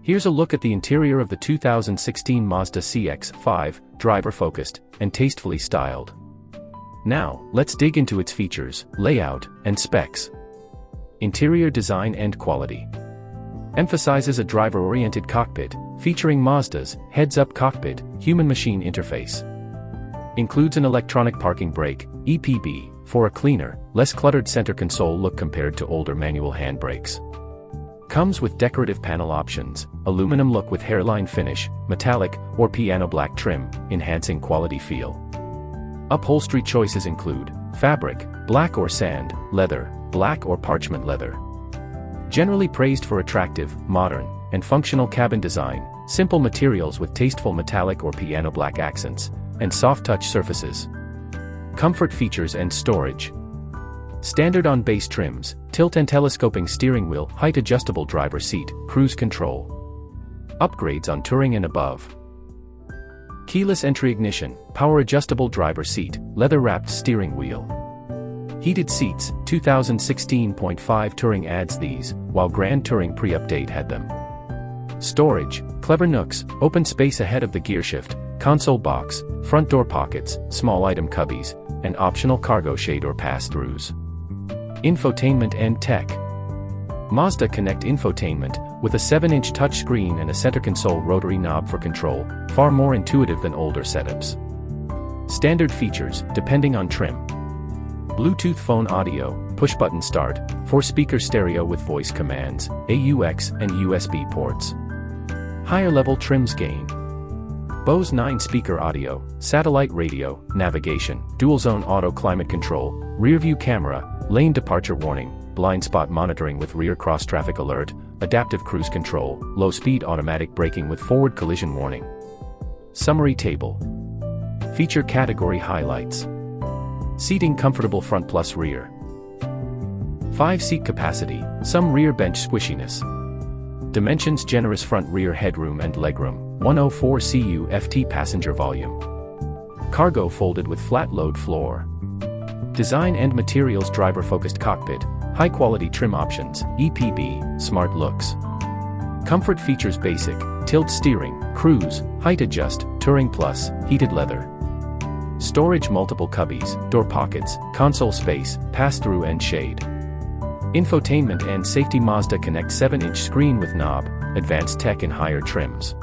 Here's a look at the interior of the 2016 Mazda CX-5, driver-focused and tastefully styled. Now, let's dig into its features, layout, and specs. Interior design and quality. Emphasizes a driver-oriented cockpit, featuring Mazda's heads-up cockpit, human-machine interface. Includes an electronic parking brake, EPB, for a cleaner, less cluttered center console look compared to older manual handbrakes. Comes with decorative panel options, aluminum look with hairline finish, metallic, or piano black trim, enhancing quality feel. Upholstery choices include fabric, black or sand, leather, black or parchment leather. Generally praised for attractive, modern, and functional cabin design, simple materials with tasteful metallic or piano black accents, and soft touch surfaces. Comfort features and storage. Standard on base trims, tilt and telescoping steering wheel, height adjustable driver seat, cruise control. Upgrades on touring and above. Keyless entry ignition, power adjustable driver seat, leather wrapped steering wheel. Heated seats, 2016.5 Touring adds these, while Grand Touring pre-update had them. Storage, clever nooks, open space ahead of the gearshift, console box, front door pockets, small item cubbies, and optional cargo shade or pass-throughs. Infotainment and tech. Mazda Connect infotainment, with a 7-inch touchscreen and a center console rotary knob for control, far more intuitive than older setups. Standard features, depending on trim. Bluetooth phone audio, push-button start, 4-speaker stereo with voice commands, AUX and USB ports. Higher-level trims gain. Bose 9-speaker audio, satellite radio, navigation, dual-zone auto climate control, rear-view camera, lane departure warning, blind spot monitoring with rear cross-traffic alert, adaptive cruise control, low-speed automatic braking with forward collision warning. Summary table. Feature category highlights. Seating comfortable front plus rear. 5-seat capacity, some rear bench squishiness. Dimensions generous front rear headroom and legroom, 104 cu-ft passenger volume. Cargo folded with flat load floor. Design and materials driver-focused cockpit, high-quality trim options, EPB, smart looks. Comfort features basic, tilt steering, cruise, height adjust, touring plus, heated leather. Storage multiple cubbies, door pockets, console space, pass-through and shade. Infotainment and safety Mazda Connect 7-inch screen with knob, advanced tech in higher trims.